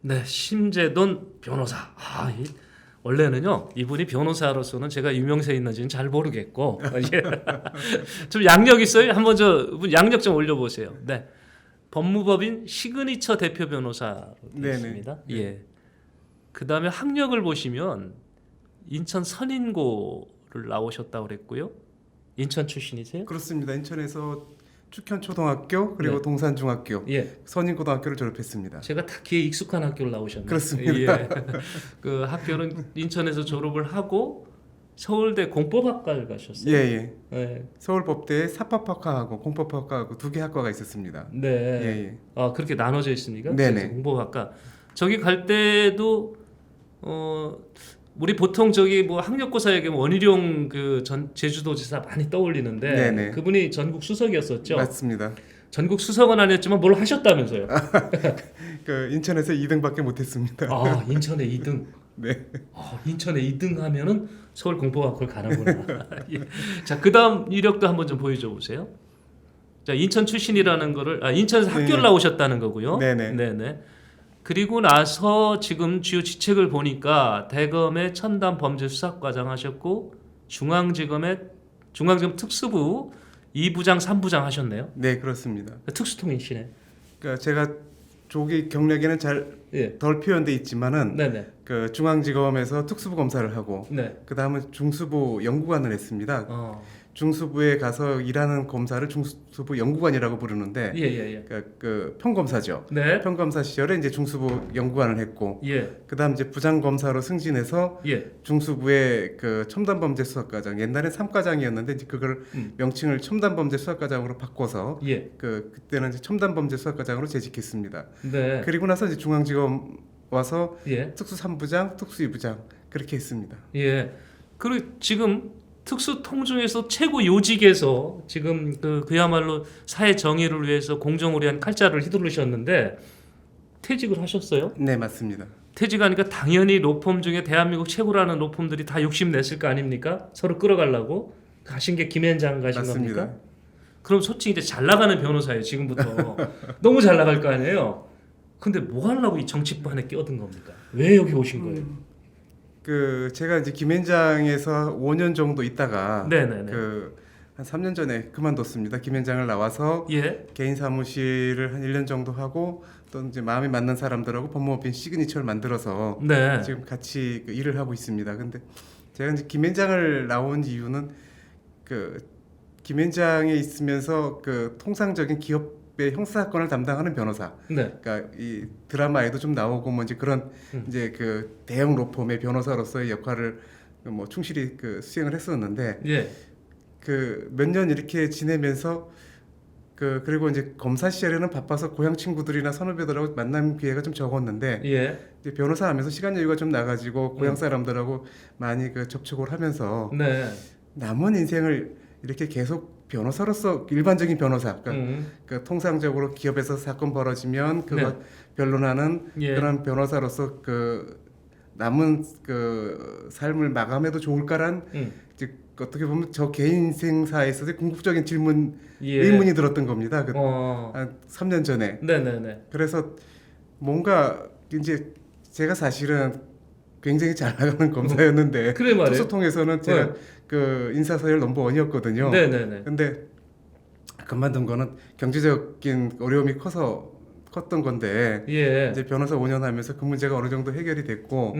네, 심재돈 변호사. 원래는요, 이분이 변호사로서는 제가 유명세 있는지는 잘 모르겠고, 예. 좀 양력 있어요? 한번 양력 좀 올려보세요. 네, 법무법인 시그니처 대표 변호사로 되어 있습니다. 네. 예. 그 다음에 학력을 보시면 인천 선인고를 나오셨다고 그랬고요. 인천 출신이세요? 그렇습니다. 인천에서 축현초등학교 그리고 네. 동산중학교, 예. 선인고등학교를 졸업했습니다. 제가 다 귀에 익숙한 학교를 나오셨네요. 그렇습니다. 예. 그 학교는 인천에서 졸업을 하고 서울대 공법학과를 가셨어요. 예. 예. 서울법대에 사법학과하고 공법학과하고 두 개 학과가 있었습니다. 네. 예. 아, 그렇게 나눠져 있습니까? 네네. 그래서 공법학과. 저기 갈 때도 우리 보통 뭐 학력고사 얘기하면 원희룡 그 전 제주도지사 많이 떠올리는데 네네. 그분이 전국 수석이었었죠. 맞습니다. 전국 수석은 아니었지만 뭘 하셨다면서요? 그 인천에서 2등밖에 못했습니다. 아, 인천에 2등. 네. 인천에 2등 하면은 서울 공법학과를 가는구나. 예. 자, 그다음 이력도 한번 좀 보여줘 보세요. 자, 인천 출신이라는 거를 인천에서 학교를 네. 나오셨다는 거고요. 네네. 그리고 나서 지금 주요 직책을 보니까 대검의 첨단 범죄 수사과장 하셨고 중앙지검 특수부 2부장 3부장 하셨네요. 네, 그렇습니다. 특수통이시네. 그러니까 제가 조기 경력에는 잘 예. 덜 표현돼 있지만은 네네. 그 중앙지검에서 특수부 검사를 하고 네. 그 다음은 중수부 연구관을 했습니다. 중수부에 가서 일하는 검사를 중수부 연구관이라고 부르는데 예예예. 그 평검사죠. 네. 평검사 시절에 이제 중수부 연구관을 했고 예. 그다음 이제 부장검사로 승진해서 예. 중수부의 그 첨단범죄수사과장, 옛날엔 3과장이었는데 이제 그걸 명칭을 첨단범죄수사과장으로 바꿔서 예. 그때는 이제 첨단범죄수사과장으로 재직했습니다. 네. 그리고 나서 이제 중앙지검 와서 예. 특수 3부장, 특수 2부장 그렇게 했습니다. 예. 그리고 지금 특수통 중에서 최고 요직에서 지금 그야말로 사회 정의를 위해서 공정을 위한 칼자를 휘두르셨는데 퇴직을 하셨어요? 네, 맞습니다. 퇴직하니까 당연히 로펌 중에 대한민국 최고라는 로펌들이 다 욕심냈을 거 아닙니까? 서로 끌어가려고 가신 게 김현장 가신 맞습니다. 겁니까? 그럼 솔직히 이제 잘 나가는 변호사예요 지금부터. 너무 잘 나갈 거 아니에요? 근데 뭐 하려고 이 정치판에 끼어든 겁니까? 왜 여기 오신 거예요? 그 제가 이제 김현장에서 5년 정도 있다가 네네네. 한 3년 전에 그만뒀습니다. 김현장을 나와서 예. 개인 사무실을 한 1년 정도 하고 또 이제 마음이 맞는 사람들하고 법무법인 시그니처를 만들어서 네. 지금 같이 그 일을 하고 있습니다. 근데 제가 이제 김현장을 나온 이유는 그 김현장에 있으면서 그 통상적인 기업의 형사 사건을 담당하는 변호사. 네. 그러니까 이 드라마에도 좀 나오고 뭐 이제 그런 이제 그 대형 로펌의 변호사로서의 역할을 뭐 충실히 그 수행을 했었는데 예. 그 몇 년 이렇게 지내면서 그리고 이제 검사 시절에는 바빠서 고향 친구들이나 선후배들하고 만남 기회가 좀 적었는데 예. 이제 변호사 하면서 시간 여유가 좀 나가지고 고향 사람들하고 많이 그 접촉을 하면서 네. 남은 인생을 이렇게 계속 변호사로서 일반적인 변호사, 그러니까 그 통상적으로 기업에서 사건 벌어지면 그거 네. 변론하는 예. 그런 변호사로서 그 남은 그 삶을 마감해도 좋을까란 이제 어떻게 보면 저 개인 인생사에 있어서 궁극적인 질문 예. 의문이 들었던 겁니다. 어. 한 3년 전에. 네네네. 그래서 뭔가 이제 제가 사실은 굉장히 잘 나가는 검사였는데 그래 말이에요. 특수통에서는 제가 그 인사서열 넘버1이었거든요. 네네네. 근데 그만둔 거는 경제적인 어려움이 컸던 건데 예. 이제 변호사 5년 하면서 그 문제가 어느 정도 해결이 됐고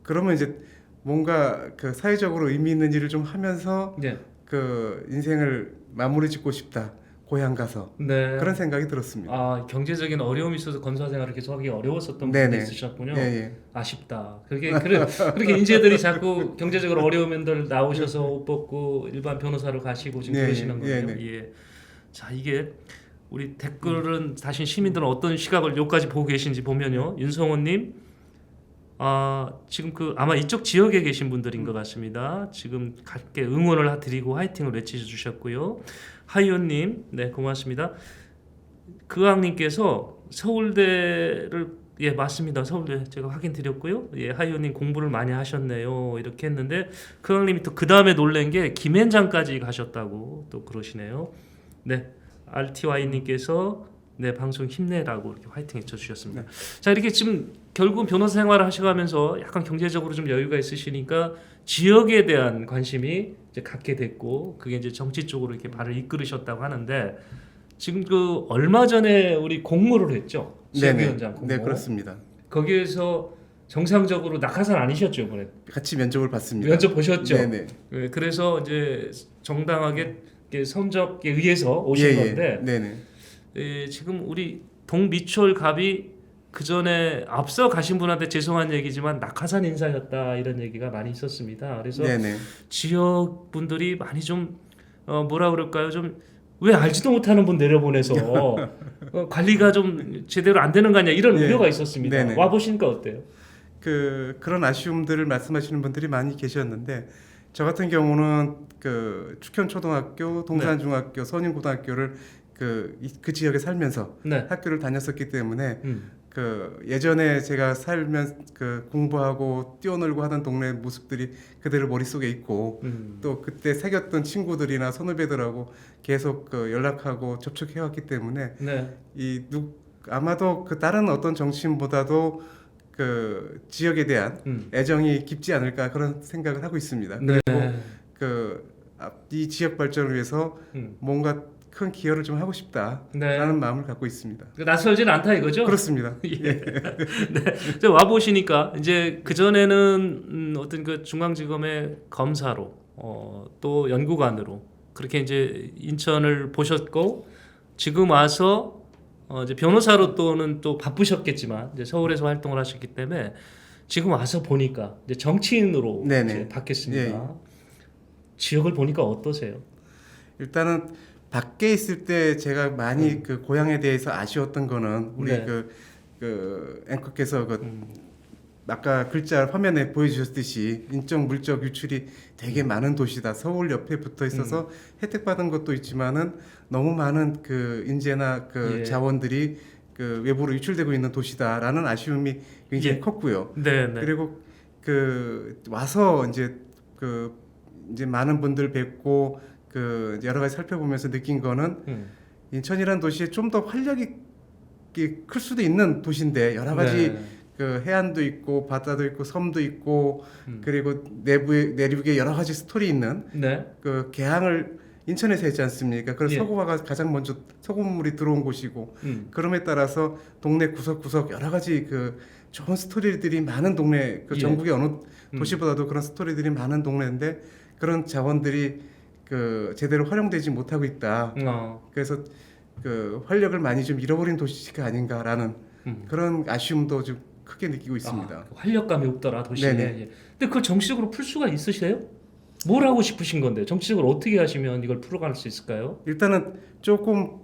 그러면 이제 뭔가 그 사회적으로 의미 있는 일을 좀 하면서 네. 그 인생을 마무리 짓고 싶다. 고향 가서 네. 그런 생각이 들었습니다. 아, 경제적인 어려움이 있어서 검사 생활을 계속 하기 어려웠었던 네네. 부분이 있으셨군요. 예. 아쉽다. 그렇게 인재들이 자꾸 경제적으로 어려우면들 나오셔서 옷 벗고 일반 변호사로 가시고 지금 네, 그러시는 거예요. 네. 예. 자, 이게 우리 댓글은 다시 시민들은 어떤 시각을 여기까지 보고 계신지 보면요. 윤성호님, 지금 아마 이쪽 지역에 계신 분들인 것 같습니다. 지금 갈게 응원을 드리고 화이팅을 외쳐주셨고요. 하이온님, 네 고맙습니다. 그왕님께서 서울대를 예 맞습니다. 서울대 제가 확인드렸고요. 예 하이온님 공부를 많이 하셨네요. 이렇게 했는데 그왕님이 또 그 다음에 놀란 게 김현장까지 가셨다고 또 그러시네요. 네 RTY님께서 네, 방송 힘내라고 이렇게 화이팅 해주셨습니다. 자, 이렇게 지금 결국 변호사 생활을 하셔가면서 약간 경제적으로 좀 여유가 있으시니까 지역에 대한 관심이 이제 갖게 됐고 그게 이제 정치 쪽으로 이렇게 발을 이끌으셨다고 하는데 지금 그 얼마 전에 우리 공모를 했죠. 지역위원장 공모. 네, 그렇습니다. 거기에서 정상적으로 낙하산 아니셨죠, 이번에? 같이 면접을 봤습니다. 면접 보셨죠? 네네. 네, 그래서 이제 정당하게 이렇게 성적에 의해서 오신 건데 네네. 지금 우리 동미추홀 갑이 그 전에 앞서 가신 분한테 죄송한 얘기지만 낙하산 인사였다 이런 얘기가 많이 있었습니다. 그래서 네네. 지역 분들이 많이 좀 뭐라 그럴까요? 좀 왜 알지도 못하는 분 내려보내서 관리가 좀 제대로 안 되는 거 아니야 이런 예. 우려가 있었습니다. 네네. 와 보시니까 어때요? 그런 아쉬움들을 말씀하시는 분들이 많이 계셨는데 저 같은 경우는 그 축현초등학교, 동산중학교, 선인고등학교를 그 지역에 살면서 네. 학교를 다녔었기 때문에 그 예전에 제가 살면 그 공부하고 뛰어놀고 하던 동네 모습들이 그대로 머릿속에 있고 또 그때 사귀었던 친구들이나 선후배들하고 계속 그 연락하고 접촉해왔기 때문에 네. 아마도 그 다른 어떤 정치인보다도 그 지역에 대한 애정이 깊지 않을까 그런 생각을 하고 있습니다. 네. 그리고 이 지역 발전을 위해서 뭔가 큰 기여를 좀 하고 싶다라는 네. 마음을 갖고 있습니다. 낯설진 않다 이거죠? 그렇습니다. 예. 네. 와 보시니까 이제 그 전에는 어떤 그 중앙지검의 검사로 또 연구관으로 그렇게 이제 인천을 보셨고 지금 와서 이제 변호사로 또는 또 바쁘셨겠지만 이제 서울에서 활동을 하셨기 때문에 지금 와서 보니까 이제 정치인으로 이제 바뀌었습니다. 예. 지역을 보니까 어떠세요? 일단은 밖에 있을 때 제가 많이 그 고향에 대해서 아쉬웠던 거는 우리 네. 그 앵커께서 아까 글자 화면에 보여주셨듯이 인적 물적 유출이 되게 많은 도시다. 서울 옆에 붙어 있어서 혜택받은 것도 있지만은 너무 많은 그 인재나 그 예. 자원들이 그 외부로 유출되고 있는 도시다라는 아쉬움이 굉장히 예. 컸고요. 네, 네. 그리고 그 와서 이제 많은 분들 뵙고 그 여러 가지 살펴보면서 느낀 거는 인천이라는 도시에 좀 더 활력이 클 수도 있는 도시인데 여러 가지 네. 그 해안도 있고 바다도 있고 섬도 있고 그리고 내륙에 여러 가지 스토리 있는 네. 그 개항을 인천에서 했지 않습니까? 그래서 예. 서구화가 가장 먼저 서구물이 들어온 곳이고 그럼에 따라서 동네 구석구석 여러 가지 그 좋은 스토리들이 많은 동네 그 예. 전국의 어느 도시보다도 그런 스토리들이 많은 동네인데 그런 자원들이 그 제대로 활용되지 못하고 있다. 그래서 그 활력을 많이 좀 잃어버린 도시가 아닌가라는 그런 아쉬움도 좀 크게 느끼고 있습니다. 활력감이 없더라 도시에. 네네. 예. 근데 그걸 정치적으로 풀 수가 있으세요? 뭘 하고 싶으신 건데 정치적으로 어떻게 하시면 이걸 풀어갈 수 있을까요? 일단은 조금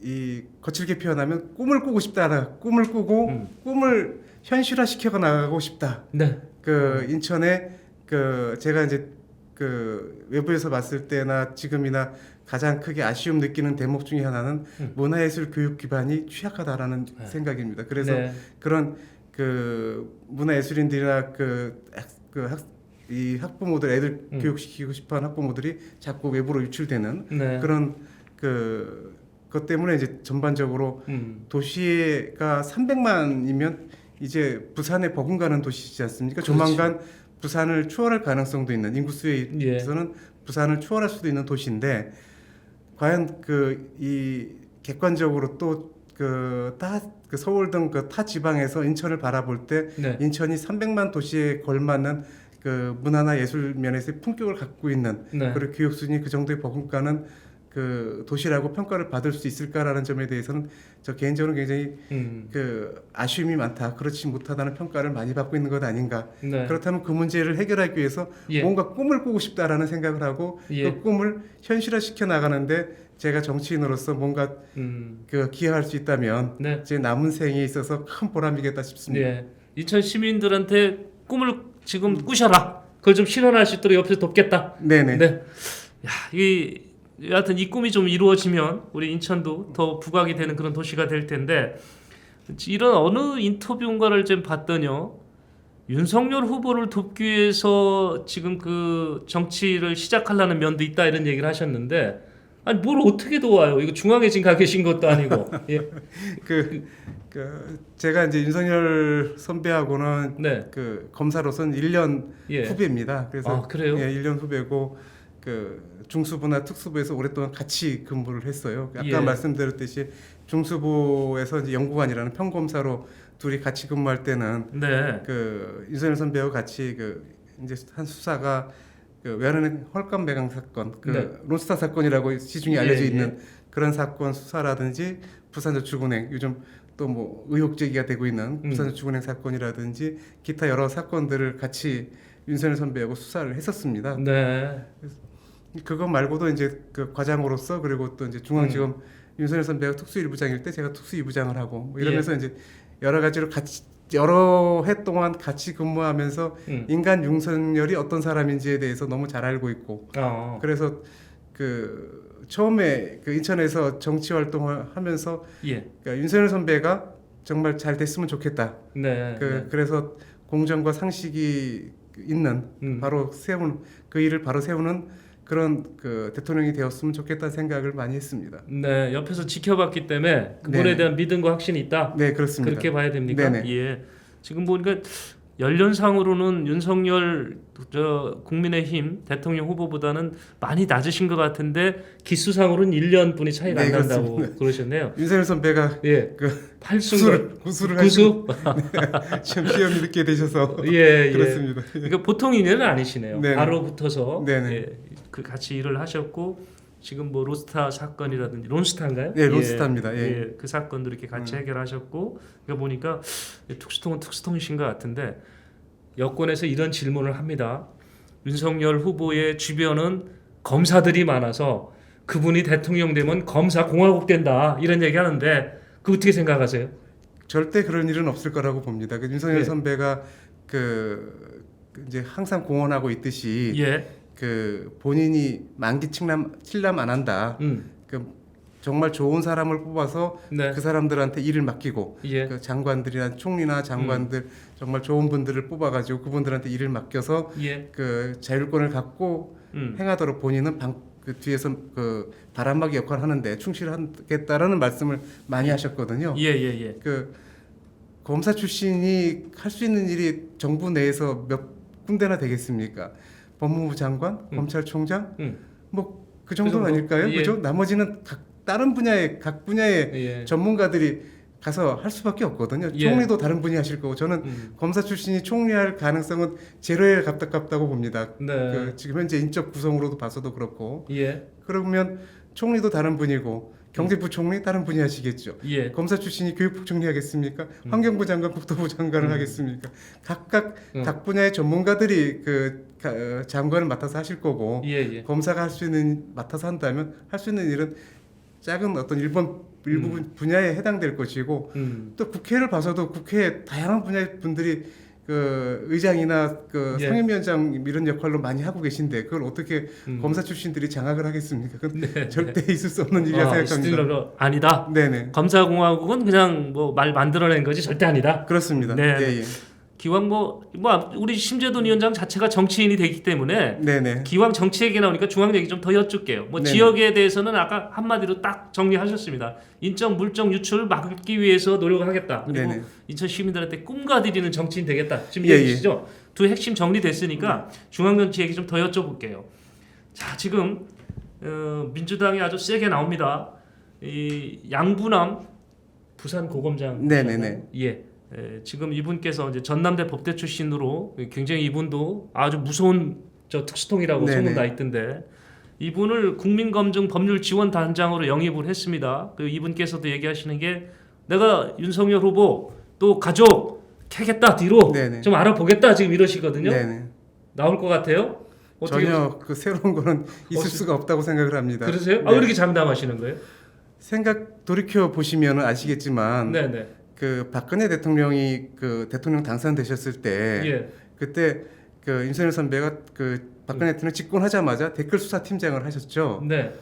이 거칠게 표현하면 꿈을 꾸고 싶다. 꿈을 꾸고 꿈을 현실화시켜 나가고 싶다. 네. 그 인천에 그 제가 이제 그 외부에서 봤을 때나 지금이나 가장 크게 아쉬움 느끼는 대목 중에 하나는 문화예술 교육 기반이 취약하다라는 생각입니다. 그래서 네. 그런 그 문화예술인들이나 이 학부모들 애들 교육시키고 싶어하는 학부모들이 자꾸 외부로 유출되는 네. 그런 것 때문에 이제 전반적으로 도시가 300만이면 이제 부산에 버금가는 도시지 않습니까? 그렇죠. 조만간 부산을 추월할 가능성도 있는 인구수에 예. 있어서는 부산을 추월할 수도 있는 도시인데 과연 이 객관적으로 또 서울 등 그 타 지방에서 인천을 바라볼 때 네. 인천이 300만 도시에 걸맞는 그 문화나 예술 면에서의 품격을 갖고 있는 네. 그리고 교육 수준이 그 정도의 버금가는 그 도시라고 평가를 받을 수 있을까라는 점에 대해서는 저 개인적으로 굉장히 그 아쉬움이 많다. 그렇지 못하다는 평가를 많이 받고 있는 것 아닌가. 네. 그렇다면 그 문제를 해결하기 위해서 예. 뭔가 꿈을 꾸고 싶다라는 생각을 하고 예. 그 꿈을 현실화시켜 나가는데 제가 정치인으로서 뭔가 그 기여할 수 있다면 네. 제 남은 생에 있어서 큰 보람이겠다 싶습니다. 네. 인천 시민들한테 꿈을 지금 꾸셔라. 그걸 좀 실현할 수 있도록 옆에서 돕겠다. 네네. 네. 야, 여하튼 이 꿈이 좀 이루어지면 우리 인천도 더 부각이 되는 그런 도시가 될 텐데 이런 어느 인터뷰인가를 좀 봤더니요. 윤석열 후보를 돕기 위해서 지금 그 정치를 시작하려는 면도 있다 이런 얘기를 하셨는데 아니 뭘 어떻게 도와요? 이거 중앙에 지금 가 계신 것도 아니고. 예. 제가 이제 윤석열 선배하고는 네. 그 검사로서는 1년 예. 후배입니다. 그래서 그래요? 예, 1년 후배고 그 중수부나 특수부에서 오랫동안 같이 근무를 했어요. 아까 예. 말씀드렸듯이 중수부에서 이제 연구관이라는 평검사로 둘이 같이 근무할 때는 네. 그 윤석열 선배하고 같이 그 이제 한 수사가 그 외환은행 헐값 매각 사건, 그 네. 론스타 사건이라고 시중에 예, 알려져 예. 있는 그런 사건 수사라든지 부산저축은행 요즘 또 뭐 의혹 제기가 되고 있는 부산저축은행 사건이라든지 기타 여러 사건들을 같이 윤석열 선배하고 수사를 했었습니다. 네. 그거 말고도 이제 그 과장으로서 그리고 또 이제 중앙지검 윤석열 선배가 특수일부장일 때 제가 특수이부장을 하고 뭐 이러면서 이제 여러 가지로 같이 여러 해 동안 같이 근무하면서 인간 윤석열이 어떤 사람인지에 대해서 너무 잘 알고 있고 그래서 그 처음에 그 인천에서 정치 활동을 하면서 예. 그러니까 윤석열 선배가 정말 잘 됐으면 좋겠다. 네. 네. 그래서 공정과 상식이 있는 바로 세우는 그 일을 바로 세우는 그런 그 대통령이 되었으면 좋겠다는 생각을 많이 했습니다. 네. 옆에서 지켜봤기 때문에 그분에 네네. 대한 믿음과 확신이 있다. 네, 그렇습니다. 그렇게 봐야 됩니까? 네네. 예. 지금 보니까 연령상으로는 윤석열 국민의힘 대통령 후보보다는 많이 낮으신 것 같은데 기수상으로는 1년 분이 차이가 네, 안 난다고 그렇습니다. 그러셨네요. 윤석열 선배가 예. 그 팔순 구수를 구수? 좀 시험이 늦게 되셔서 예, 예. 그렇습니다. 그러니까 보통 인연은 아니시네요. 네네. 바로 붙어서 네네. 예, 그 같이 일을 하셨고 지금 뭐 로스타 사건이라든지 론스타인가요? 네, 론스타입니다. 예. 예, 그 사건도 이렇게 같이 해결하셨고 그러니까 보니까 특수통은 특수통이신 것 같은데 여권에서 이런 질문을 합니다. 윤석열 후보의 주변은 검사들이 많아서 그분이 대통령 되면 검사 공화국 된다 이런 얘기 하는데 그 어떻게 생각하세요? 절대 그런 일은 없을 거라고 봅니다. 그 윤석열 예. 선배가 그 이제 항상 공언하고 있듯이 예. 그 본인이 만기 칠남 안 한다. 그 정말 좋은 사람을 뽑아서 네. 그 사람들한테 일을 맡기고 예. 그 장관들이나 총리나 장관들 정말 좋은 분들을 뽑아가지고 그분들한테 일을 맡겨서 예. 그 자율권을 갖고 행하도록 본인은 그 뒤에서 그 바람막이 역할을 하는데 충실하겠다라는 말씀을 많이 하셨거든요. 예, 예, 예. 그 검사 출신이 할 수 있는 일이 정부 내에서 몇 군데나 되겠습니까? 법무부 장관, 검찰총장, 뭐 그 정도는 그 정도? 아닐까요? 예. 그죠? 나머지는 다른 분야의 각 분야의 예. 전문가들이 가서 할 수밖에 없거든요. 예. 총리도 다른 분이 하실 거고 저는 검사 출신이 총리할 가능성은 제로에 가깝다고 봅니다. 네. 그 지금 현재 인적 구성으로도 봐서도 그렇고 예. 그러면 총리도 다른 분이고 경제부총리 다른 분이 하시겠죠. 예. 검사 출신이 교육부총리 하겠습니까? 환경부 장관, 국토부 장관을 하겠습니까? 각각 각 분야의 전문가들이 장관을 맡아서 하실 거고 예, 예. 검사가 할 수 있는 맡아서 한다면 할 수 있는 일은 작은 어떤 일부 분야에 해당될 것이고 또 국회를 봐서도 국회에 다양한 분야의 분들이 그 의장이나 그 예. 상임위원장 이런 역할로 많이 하고 계신데 그걸 어떻게 검사 출신들이 장악을 하겠습니까? 그건 절대 있을 수 없는 일이라 생각합니다. 있을 아니다. 네네. 검사공화국은 그냥 뭐 말 만들어낸 거지 절대 아니다. 그렇습니다. 네. 예, 예. 기왕 뭐 우리 심재돈 위원장 자체가 정치인이 되기 때문에 네네. 기왕 정치 얘기 나오니까 중앙 얘기 좀 더 여쭐게요. 뭐 네네. 지역에 대해서는 아까 한마디로 딱 정리하셨습니다. 인적 물적 유출을 막기 위해서 노력하겠다. 그리고 네네. 인천 시민들한테 꿈가드리는 정치인 되겠다. 지금 예, 얘기시죠? 두 핵심 정리됐으니까 중앙 정치 얘기 좀 더 여쭤볼게요. 자 지금 민주당이 아주 세게 나옵니다. 이 양부남 부산 고검장. 네네네. 예. 지금 이분께서 이제 전남대 법대 출신으로 굉장히 이분도 아주 무서운 특수통이라고 네네. 소문 나 있던데 이분을 국민검증 법률지원단장으로 영입을 했습니다. 그리고 이분께서도 얘기하시는 게 내가 윤석열 후보 또 가족 캐겠다 뒤로 네네. 좀 알아보겠다 지금 이러시거든요. 네네. 나올 것 같아요? 어떻게 전혀 그 새로운 거는 있을 수가 없다고 생각을 합니다. 그러세요? 네. 왜 이렇게 장담하시는 거예요? 돌이켜 보시면 아시겠지만 네네. 그 박근혜 대통령이 그 대통령 당선되셨을 때 예. 그때 그 윤석열 선배가 그 박근혜 대통령 집권하자마자 댓글 수사 팀장을 하셨죠. 네.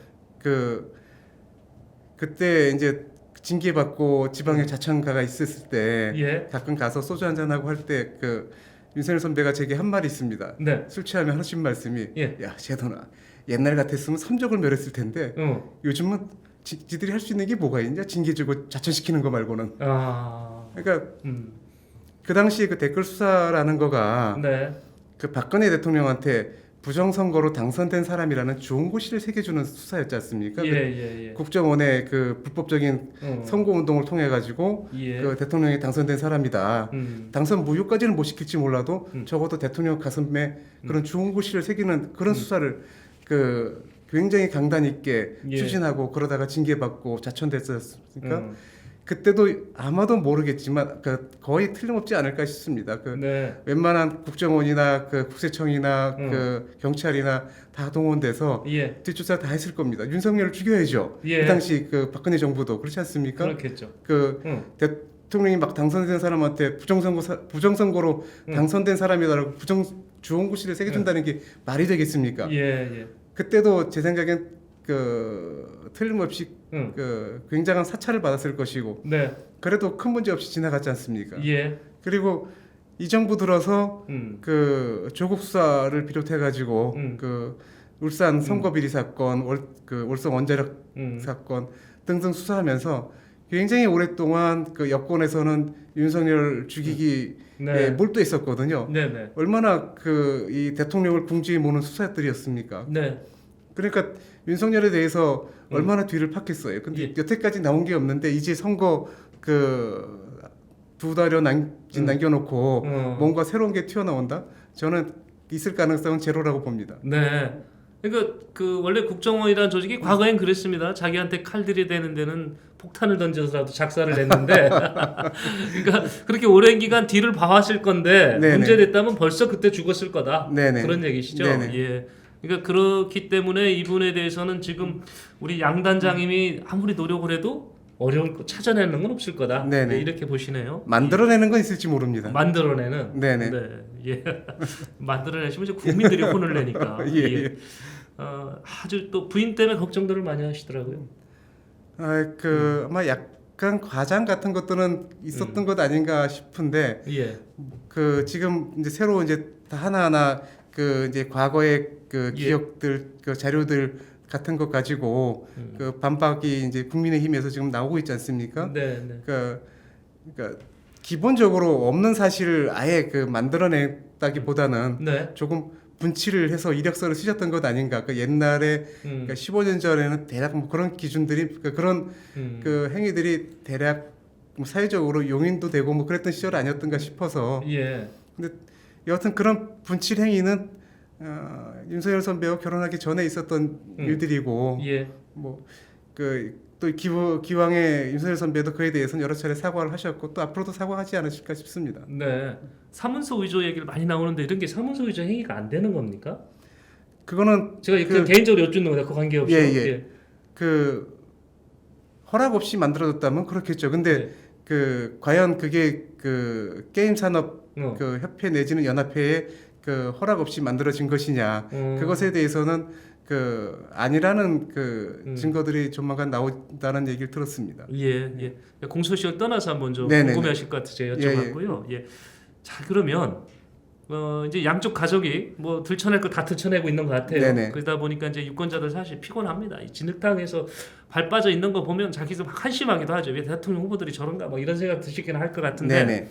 그때 이제 징계받고 지방에 자천가가 있었을 때 예. 가끔 가서 소주 한잔 하고 할 때 그 윤석열 선배가 제게 한 말이 있습니다. 네. 술 취하면 하신 말씀이 예. 야 제도나 옛날 같았으면 삼족을 멸했을 텐데 어. 요즘은 지들이 할 수 있는 게 뭐가 있냐? 징계 주고 자천시키는 거 말고는. 아. 그러니까 그 당시에 그 댓글 수사라는 거가 네. 그 박근혜 대통령한테 부정선거로 당선된 사람이라는 좋은 고시를 새겨주는 수사였지 않습니까? 예, 그 예, 예. 국정원의 그 불법적인 선거 운동을 통해 가지고 예. 그 대통령이 당선된 사람이다. 당선 무효까지는 못 시킬지 몰라도 적어도 대통령 가슴에 그런 좋은 고시를 새기는 그런 수사를 그 굉장히 강단 있게 예. 추진하고 그러다가 징계받고 자천됐었으니까 그때도 아마도 모르겠지만 그 거의 틀림없지 않을까 싶습니다. 그 네. 웬만한 국정원이나 그 국세청이나 그 경찰이나 다 동원돼서 예. 뒷조사 다 했을 겁니다. 윤석열을 죽여야죠. 예. 그 당시 그 박근혜 정부도 그렇지 않습니까? 그렇겠죠. 그 대통령이 막 당선된 사람한테 부정선거로 당선된 사람이다라고 주홍구시를 새겨준다는 게 말이 되겠습니까? 예, 예. 그때도 제 생각엔 그 틀림없이 그 굉장한 사찰을 받았을 것이고 네. 그래도 큰 문제 없이 지나갔지 않습니까? 예. 그리고 이 정부 들어서 그 조국 수사를 비롯해 가지고 그 울산 선거비리 사건, 월성 원자력 사건 등등 수사하면서 굉장히 오랫동안 그 여권에서는 윤석열 죽이기에 네. 몰두했었거든요. 네, 네. 얼마나 그 이 대통령을 궁지에 모는 수사들이었습니까? 네. 그러니까 윤석열에 대해서 얼마나 뒤를 팠겠어요. 근데 예. 여태까지 나온 게 없는데 이제 선거 그 두 달여 남겨놓고 뭔가 새로운 게 튀어나온다? 저는 있을 가능성은 제로라고 봅니다. 네. 그러니까 그 원래 국정원이라는 조직이 과거엔 그랬습니다. 자기한테 칼 들이대는 데는 폭탄을 던져서라도 작사를 냈는데, 그러니까 그렇게 오랜 기간 뒤를 봐왔을 건데 네네. 문제됐다면 벌써 그때 죽었을 거다. 네네. 그런 얘기시죠. 네네. 예. 그러니까 그렇기 때문에 이분에 대해서는 지금 우리 양 단장님이 아무리 노력을 해도 어려울 거 찾아내는 건 없을 거다. 네네. 예, 이렇게 보시네요. 만들어내는 건 있을지 모릅니다. 만들어내는. 네네. 네. 예. 만들어내시면 이제 국민들이 혼을 내니까. 예, 예. 아주 또 부인 때문에 걱정들을 많이 하시더라고요. 아마 약간 과장 같은 것들은 있었던 것 아닌가 싶은데 예. 그 지금 이제 새로 이제 다 하나하나 그 이제 과거의 그 예. 기억들 그 자료들 같은 것 가지고 그 반박이 이제 국민의힘에서 지금 나오고 있지 않습니까? 네, 네. 그러니까 기본적으로 없는 사실을 아예 그 만들어냈다기보다는 네. 조금 분치를 해서 이력서를 쓰셨던 것 아닌가? 그 옛날에 그러니까 15년 전에는 대략 뭐 그런 기준들이 그런 그 행위들이 대략 뭐 사회적으로 용인도 되고 뭐 그랬던 시절 아니었던가 싶어서. 예. 근데 여하튼 그런 분칠 행위는 윤석열 선배와 결혼하기 전에 있었던 일들이고 예. 뭐 그 또 기왕에 윤석열 선배도 그에 대해서는 여러 차례 사과를 하셨고 또 앞으로도 사과하지 않으실까 싶습니다. 네. 사문서 위조 얘기를 많이 나오는데 이런 게 사문서 위조 행위가 안 되는 겁니까? 그거는 제가 그냥 개인적으로 여쭙는 거다. 그 관계없이. 예. 그 허락 없이 만들어졌다면 그렇겠죠. 근데 네. 그 과연 그게 그 게임 산업 그 협회 내지는 연합회에 그 허락 없이 만들어진 것이냐 그것에 대해서는 그 아니라는 그 증거들이 조만간 나온다는 얘기를 들었습니다. 예. 공소시효 떠나서 한번 좀 네네네. 궁금해하실 것 같아서 여쭤봤고요. 예. 자, 그러면 이제 양쪽 가족이 뭐 들춰낼 거 다 들춰내고 있는 것 같아요. 네네. 그러다 보니까 이제 유권자들 사실 피곤합니다. 이 진흙탕에서 발 빠져 있는 거 보면 자기도 막 한심하기도 하죠. 왜 대통령 후보들이 저런가 뭐 이런 생각 드시긴 할 것 같은데 네네.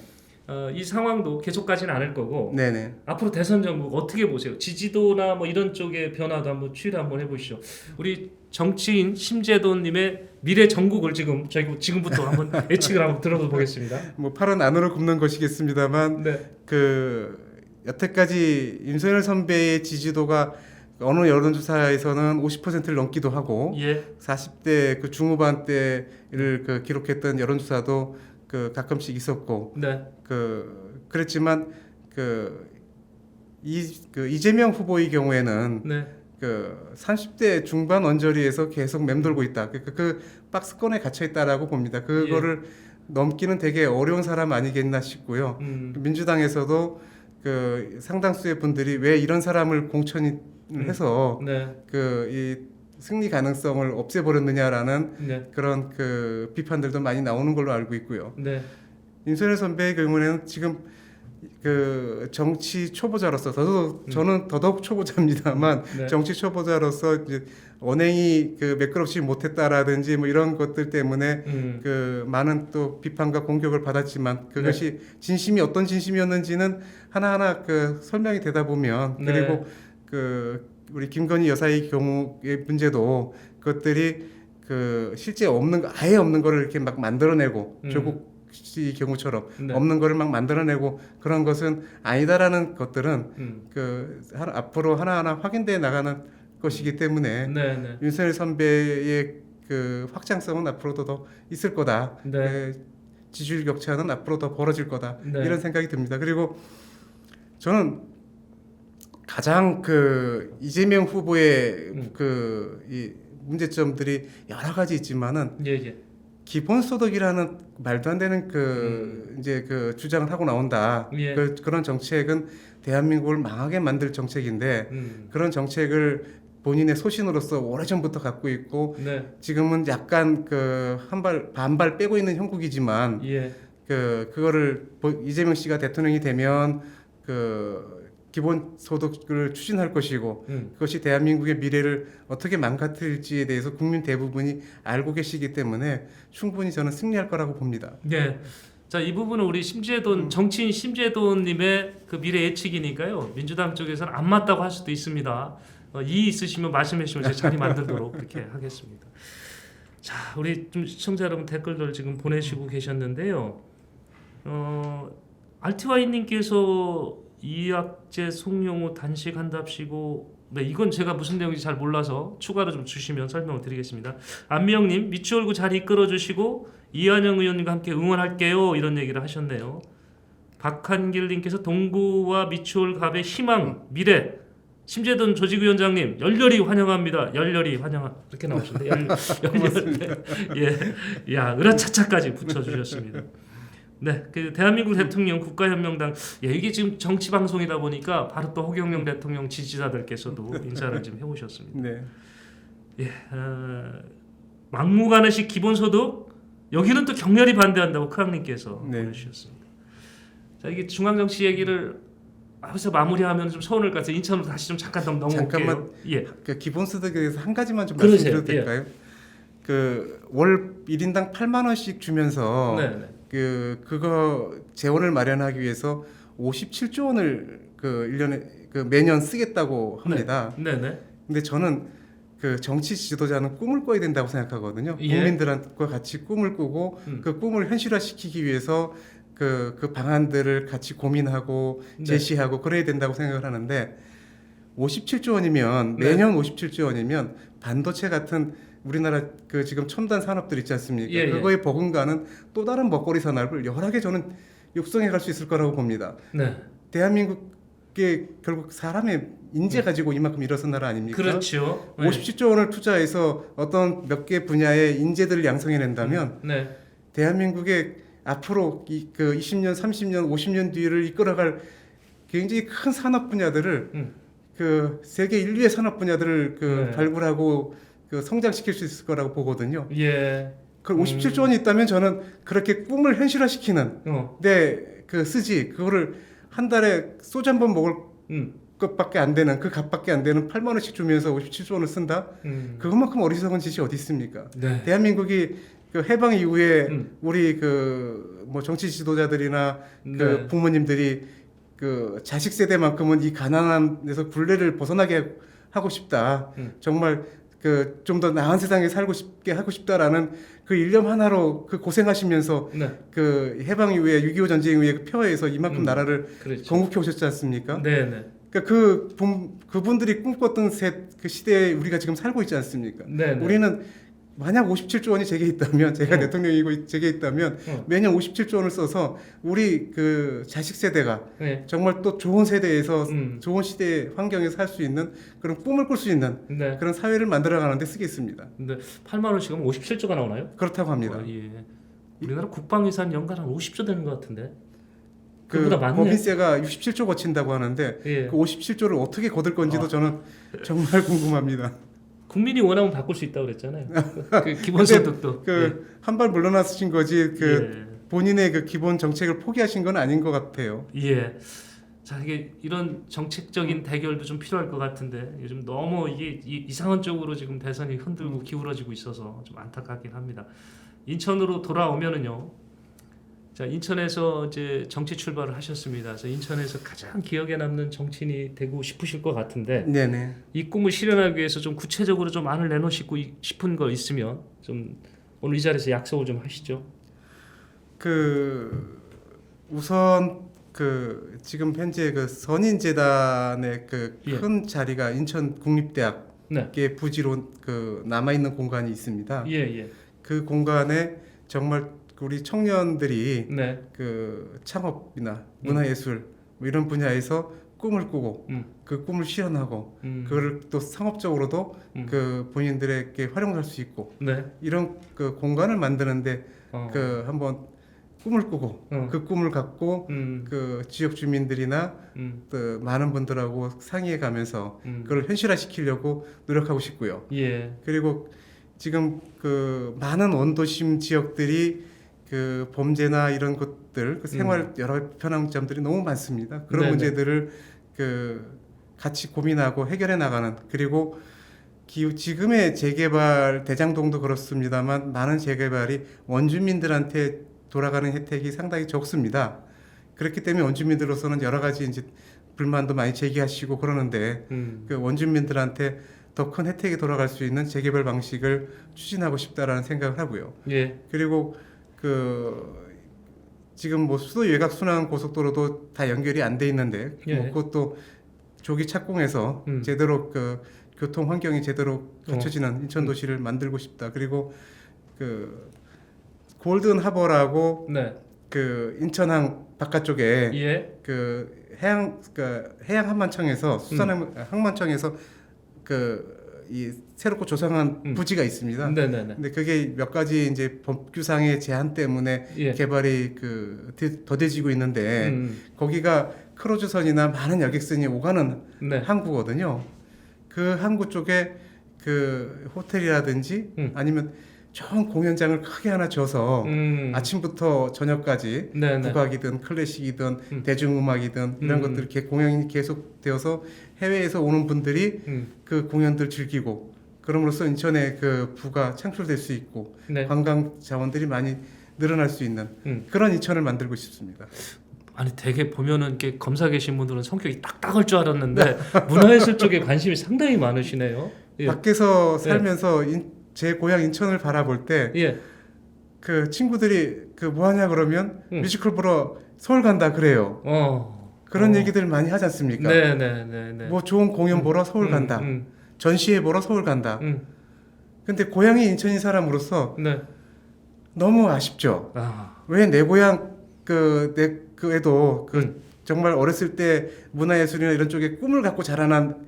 이 상황도 계속 가지는 않을 거고 네네. 앞으로 대선 정국 어떻게 보세요? 지지도나 뭐 이런 쪽의 변화도 한번 추이를 한번 해보시죠. 우리 정치인 심재도님의 미래 정국을 지금부터 한번 예측을 한번 들어보겠습니다. 뭐 팔은 안으로 굽는 것이겠습니다만 네. 그 여태까지 윤석열 선배의 지지도가 어느 여론조사에서는 50%를 넘기도 하고 예. 40대 그 중후반 때를 그 기록했던 여론조사도 그 가끔씩 있었고 네. 그랬지만 이재명 후보의 경우에는 네. 그 30대 중반 언저리에서 계속 맴돌고 있다. 그 박스권에 갇혀 있다라고 봅니다. 그거를 넘기는 되게 어려운 사람 아니겠나 싶고요. 민주당에서도 그 상당수의 분들이 왜 이런 사람을 공천해서 네. 이 승리 가능성을 없애버렸느냐라는 네. 그런 그 비판들도 많이 나오는 걸로 알고 있고요. 네. 윤석열 선배의 경우에는 지금 그 정치 초보자로서 저는 더더욱 초보자입니다만 네. 정치 초보자로서 이제 언행이 그 매끄럽지 못했다라든지 뭐 이런 것들 때문에 그 많은 또 비판과 공격을 받았지만 그것이 진심이 어떤 진심이었는지는 하나하나 그 설명이 되다 보면 그리고 그 우리 김건희 여사의 경우의 문제도 그것들이 그 실제 없는 거 아예 없는 거를 이렇게 막 만들어내고 조국 씨 경우처럼 없는 거를 막 만들어내고 그런 것은 아니다라는 것들은 그 앞으로 하나하나 확인돼 나가는 것이기 때문에 윤석열 선배의 그 확장성은 앞으로도 더 있을 거다. 지지율 격차는 앞으로 더 벌어질 거다. 이런 생각이 듭니다. 그리고 저는 가장 그 이재명 후보의 그 이 문제점들이 여러 가지 있지만은 기본소득이라는 말도 안 되는 그 이제 그 주장을 하고 나온다. 그런 정책은 대한민국을 망하게 만들 정책인데 그런 정책을 본인의 소신으로서 오래전부터 갖고 있고 지금은 약간 그 반발 빼고 있는 형국이지만 그거를 이재명 씨가 대통령이 되면 그 기본소득을 추진할 것이고 그것이 대한민국의 미래를 어떻게 망가뜨릴지에 대해서 국민 대부분이 알고 계시기 때문에 충분히 저는 승리할 거라고 봅니다. 네. 자, 이 부분은 우리 심재돈 정치인 심재돈님의 그 미래 예측이니까요. 민주당 쪽에서는 안 맞다고 할 수도 있습니다. 이의 있으시면 말씀해 주시면 제가 자리 만들도록 그렇게 하겠습니다. 자, 우리 좀 시청자 여러분 댓글들 지금 보내시고 계셨는데요. RTY님께서 이학재 송영호 단식한답시고 이건 제가 무슨 내용인지 잘 몰라서 추가로 좀 주시면 설명을 드리겠습니다. 안미영님 미추홀구 잘 이끌어주시고 이한영 의원님과 함께 응원할게요 이런 얘기를 하셨네요. 박한길님께서 동구와 미추홀갑의 희망 미래 심재돈 조직위원장님 열렬히 환영합니다. 열렬히 환영 이렇게 나오시는데 예, 야 으라차차까지 붙여주셨습니다. 네, 그 대한민국 대통령 국가현명당 이게 지금 정치 방송이다 보니까 바로 또 허경영 대통령 지지자들께서도 인사를 좀 해오셨습니다. 예, 막무가내식 기본소득 여기는 또 격렬히 반대한다고 크랑님께서 보내주셨습니다. 자, 이게 중앙정치 얘기를 여기서 마무리하면 좀 서운할 것 같아서 인천으로 다시 좀 잠깐 넘어올게요. 잠깐만, 그 기본소득에 대해서 한 가지만 좀 말씀드려도 될까요? 그 월 1인당 8만 원씩 주면서 그거 재원을 마련하기 위해서 57조 원을 그 1년에 그 매년 쓰겠다고 합니다. 근데 저는 그 정치 지도자는 꿈을 꿔야 된다고 생각하거든요. 국민들과 같이 꿈을 꾸고 그 꿈을 현실화시키기 위해서 그 방안들을 같이 고민하고 제시하고 그래야 된다고 생각을 하는데 57조 원이면 매년 57조 원이면 반도체 같은 우리나라 그 지금 첨단 산업들 있지 않습니까? 그거에 버금가는 또 다른 먹거리 산업을 여러 개 저는 육성해 갈 수 있을 거라고 봅니다. 대한민국의 결국 사람의 인재 가지고 이만큼 일어선 나라 아닙니까? 그렇죠. 57조 원을 투자해서 어떤 몇 개 분야의 인재들을 양성해 낸다면 대한민국의 앞으로 그 20년, 30년, 50년 뒤를 이끌어갈 굉장히 큰 산업 분야들을 그 세계 인류의 산업 분야들을 그 발굴하고 그 성장시킬 수 있을 거라고 보거든요. 그 57조 원이 있다면 저는 그렇게 꿈을 현실화시키는 그 쓰지 그거를 한 달에 소주 한 번 먹을 것밖에 안 되는 그 값밖에 안 되는 8만 원씩 주면서 57조 원을 쓴다. 그것만큼 어리석은 짓이 어디 있습니까? 대한민국이 그 해방 이후에 우리 그 뭐 정치 지도자들이나 그 부모님들이 그 자식 세대만큼은 이 가난함에서 굴레를 벗어나게 하고 싶다. 정말 그 좀 더 나은 세상에 살고 싶게 하고 싶다라는 그 일념 하나로 그 고생하시면서 그 해방 이후에 6.25 전쟁 이후에 그 폐허에서 이만큼 나라를 건국해 오셨지 않습니까? 그러니까 그분들이 꿈꿨던 그 시대에 우리가 지금 살고 있지 않습니까? 우리는 만약 57조 원이 제게 있다면 제가 대통령이고 제게 있다면 매년 57조 원을 써서 우리 그 자식 세대가 정말 또 좋은 세대에서 좋은 시대 환경에서 살 수 있는 그런 꿈을 꿀 수 있는 그런 사회를 만들어가는 데 쓰겠습니다. 근데 8만 원씩 하면 57조가 나오나요? 그렇다고 합니다. 우리나라 국방 예산 연간 한 50조 되는 것 같은데. 그 법인세가 67조 거친다고 하는데 그 57조를 어떻게 거둘 건지도 저는 정말 궁금합니다. 국민이 원하면 바꿀 수 있다고 그랬잖아요. 그 기본소득도 한 발 물러나신 거지 본인의 그 기본 정책을 포기하신 건 아닌 것 같아요. 예. 자, 이게 이런 정책적인 대결도 좀 필요할 것 같은데 요즘 너무 이게 이상한 쪽으로 지금 대선이 흔들고 기울어지고 있어서 좀 안타깝긴 합니다. 인천으로 돌아오면은요. 자, 인천에서 이제 정치 출발을 하셨습니다. 그래서 인천에서 가장 기억에 남는 정치인이 되고 싶으실 것 같은데 네네. 이 꿈을 실현하기 위해서 좀 구체적으로 좀 안을 내놓으시고 싶은 거 있으면 좀 오늘 이 자리에서 약속을 좀 하시죠. 그 우선 그 지금 현재 그 선인재단의 그 큰 자리가 인천 국립대학의 네. 부지로 그 남아 있는 공간이 있습니다. 예, 예. 그 공간에 정말 우리 청년들이 네. 그 창업이나 문화예술 뭐 이런 분야에서 꿈을 꾸고 그 꿈을 실현하고 그걸 또 상업적으로도 그 본인들에게 활용할 수 있고 네. 이런 그 공간을 만드는데 그 한번 꿈을 꾸고 그 꿈을 갖고 그 지역 주민들이나 그 많은 분들하고 상의해 가면서 그걸 현실화시키려고 노력하고 싶고요. 예. 그리고 지금 그 많은 원도심 지역들이 그 범죄나 이런 것들 그 생활 여러 불편한 점들이 너무 많습니다. 그런 네네. 문제들을 그 같이 고민하고 해결해 나가는 그리고 지금의 재개발 대장동도 그렇습니다만 많은 재개발이 원주민들한테 돌아가는 혜택이 상당히 적습니다. 그렇기 때문에 원주민들로서는 여러 가지 이제 불만도 많이 제기하시고 그러는데 그 원주민들한테 더 큰 혜택이 돌아갈 수 있는 재개발 방식을 추진하고 싶다라는 생각을 하고요. 예. 그리고 그 지금 뭐 수도 외곽 순환 고속도로도 다 연결이 안 돼 있는데 예. 뭐 그것도 조기 착공해서 제대로 그 교통 환경이 제대로 갖춰지는 인천 도시를 만들고 싶다. 그리고 그 골든 하버라고 네. 그 인천항 바깥쪽에 예. 그 해양 한만청에서 수산 항만청에서 그 이 새롭고 조성한 부지가 있습니다. 네네네. 근데 그게 몇 가지 이제 법규상의 제한 때문에 예. 개발이 그 더뎌지고 있는데 거기가 크루즈선이나 많은 여객선이 오가는 네. 항구거든요. 그 항구 쪽에 그 호텔이라든지 아니면 좋은 공연장을 크게 하나 줘서 아침부터 저녁까지 네네. 국악이든 클래식이든 대중음악이든 이런 것들 공연이 계속되어서 해외에서 오는 분들이 그 공연들 즐기고 그럼으로써 인천의 그 부가 창출될 수 있고 네. 관광 자원들이 많이 늘어날 수 있는 그런 인천을 만들고 싶습니다. 아니 되게 보면은 이렇게 검사 계신 분들은 성격이 딱딱할 줄 알았는데 문화예술 쪽에 관심이 상당히 많으시네요. 예. 밖에서 살면서 제 고향 인천을 바라볼 때 예. 그 친구들이 그 뭐하냐 그러면 뮤지컬 보러 서울 간다 그래요. 그런 얘기들 많이 하지 않습니까? 네네네. 뭐 좋은 공연 보러 서울 간다. 전시회 보러 서울 간다. 근데 고향이 인천인 사람으로서 네. 너무 아쉽죠. 왜 내 고향 그애도 정말 어렸을 때 문화예술이나 이런 쪽에 꿈을 갖고 자라난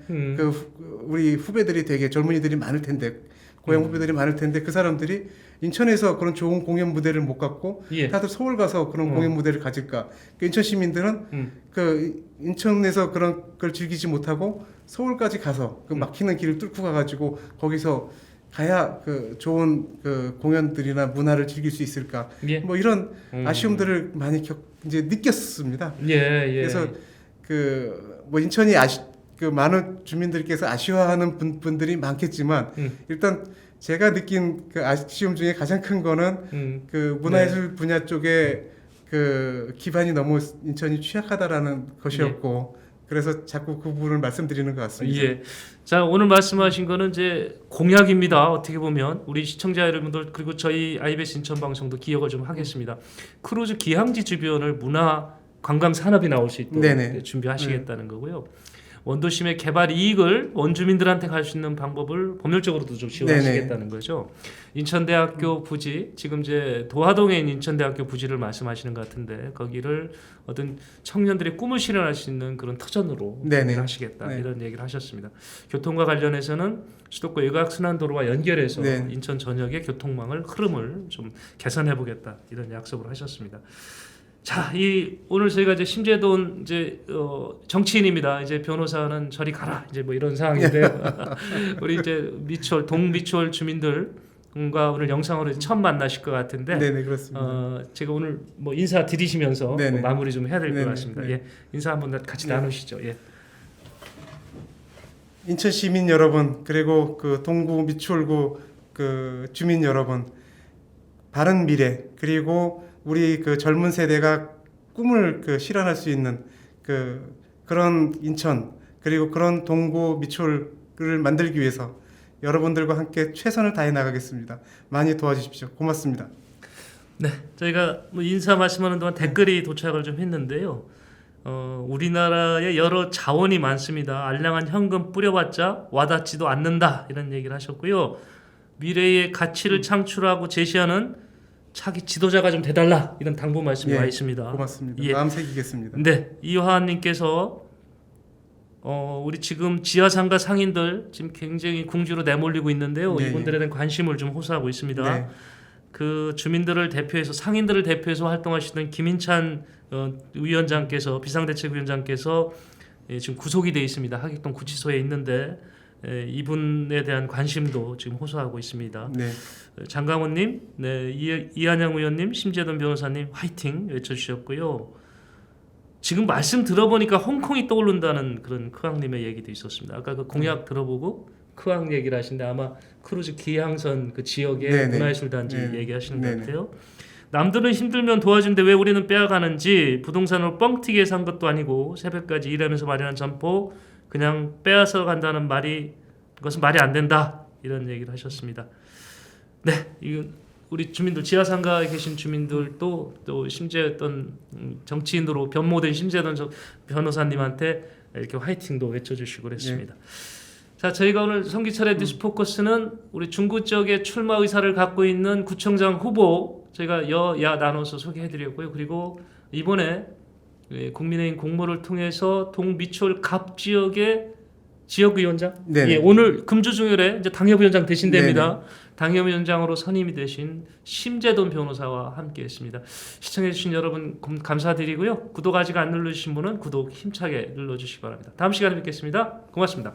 우리 후배들이 되게 젊은이들이 많을 텐데 고향 후배들이 많을 텐데 그 사람들이 인천에서 그런 좋은 공연 무대를 못 갖고 예. 다들 서울 가서 그런 공연 무대를 가질까? 그 인천 시민들은 그 인천에서 그런 걸 즐기지 못하고 서울까지 가서 그 막히는 길을 뚫고 가가지고 거기서 가야 그 좋은 그 공연들이나 문화를 즐길 수 있을까? 예. 뭐 이런 아쉬움들을 많이 이제 느꼈습니다. 예. 그래서 그 뭐 인천이 그 많은 주민들께서 아쉬워하는 분들이 많겠지만 일단 제가 느낀 그 아쉬움 중에 가장 큰 거는 그 문화예술 분야 쪽에 그 기반이 너무 인천이 취약하다라는 것이었고 그래서 자꾸 그 부분을 말씀드리는 것 같습니다. 예. 자, 오늘 말씀하신 거는 이제 공약입니다. 어떻게 보면 우리 시청자 여러분들 그리고 저희 IBS 인천 방송도 기억을 좀 하겠습니다. 크루즈 기항지 주변을 문화 관광 산업이 나올 수 있도록 네네. 준비하시겠다는 거고요. 원도심의 개발 이익을 원주민들한테 갈 수 있는 방법을 법률적으로도 좀 지원하시겠다는 거죠. 인천대학교 부지, 지금 이제 도화동에 있는 인천대학교 부지를 말씀하시는 것 같은데 거기를 어떤 청년들의 꿈을 실현할 수 있는 그런 터전으로 하시겠다 이런 얘기를 하셨습니다. 교통과 관련해서는 수도권 외곽순환도로와 연결해서 인천 전역의 교통망을 흐름을 좀 개선해보겠다 이런 약속을 하셨습니다. 자, 오늘 저희가 이제 심재돈 이제 정치인입니다. 이제 변호사는 저리 가라 이제 뭐 이런 상황인데요. 우리 이제 동미추홀 주민들 분과 오늘 영상으로 처음 만나실 것 같은데 네네 그렇습니다. 제가 오늘 뭐 인사 드리시면서 네네. 뭐 마무리 좀 해야 될 것 네네. 같습니다. 네. 예, 인사 한번 같이 네. 나누시죠. 예. 인천 시민 여러분 그리고 그 동구 미추홀구 그 주민 여러분 바른 미래 그리고 우리 그 젊은 세대가 꿈을 그 실현할 수 있는 그런 인천 그리고 그런 동구 미추홀을 만들기 위해서 여러분들과 함께 최선을 다해 나가겠습니다. 많이 도와주십시오. 고맙습니다. 네, 저희가 뭐 인사 말씀하는 동안 댓글이 도착을 좀 했는데요. 우리나라에 여러 자원이 많습니다. 알량한 현금 뿌려봤자 와닿지도 않는다 이런 얘기를 하셨고요. 미래의 가치를 창출하고 제시하는 차기 지도자가 좀 돼달라 이런 당부 말씀이 예, 와 있습니다. 고맙습니다. 예. 마음 새기겠습니다. 네, 이화님께서 우리 지금 지하상가 상인들 지금 굉장히 궁지로 내몰리고 있는데요. 네, 이분들에 대한 관심을 좀 호소하고 있습니다. 네. 그 주민들을 대표해서 상인들을 대표해서 활동하시던 김인찬 위원장께서 비상대책위원장께서 지금 구속이 돼 있습니다. 하객동 구치소에 있는데 이분에 대한 관심도 지금 호소하고 있습니다. 네. 장강훈님, 네, 이한영 의원님, 심재돈 변호사님 화이팅 외쳐주셨고요. 지금 말씀 들어보니까 홍콩이 떠오른다는 그런 크왕님의 얘기도 있었습니다. 아까 그 공약 들어보고 크왕 얘기를 하시는데 아마 크루즈 기항선 그 지역의 네네. 문화예술단지 네네. 얘기하시는 네네. 것 같아요. 남들은 힘들면 도와주는데 왜 우리는 빼앗가는지 부동산으로 뻥튀기에 산 것도 아니고 새벽까지 일하면서 마련한 점포 그냥 빼앗아 간다는 말이 그것은 말이 안 된다 이런 얘기를 하셨습니다. 네, 이건 우리 주민들 지하상가에 계신 주민들도 또 심재했던 정치인으로 변모된 심재던 변호사님한테 이렇게 화이팅도 외쳐주시고 그랬습니다. 자, 저희가 오늘 성기철의 뉴스포커스는 우리 중구 지역에 출마 의사를 갖고 있는 구청장 후보 저희가 여야 나눠서 소개해드렸고요. 그리고 이번에 국민의힘 공모를 통해서 동미추홀 갑 지역의 지역위원장, 네네. 예, 오늘 금주중열에 이제 당협위원장 되신답니다. 네네. 당협위원장으로 선임이 되신 심재돈 변호사와 함께했습니다. 시청해주신 여러분 감사드리고요. 구독 아직 안 눌러주신 분은 구독 힘차게 눌러주시기 바랍니다. 다음 시간에 뵙겠습니다. 고맙습니다.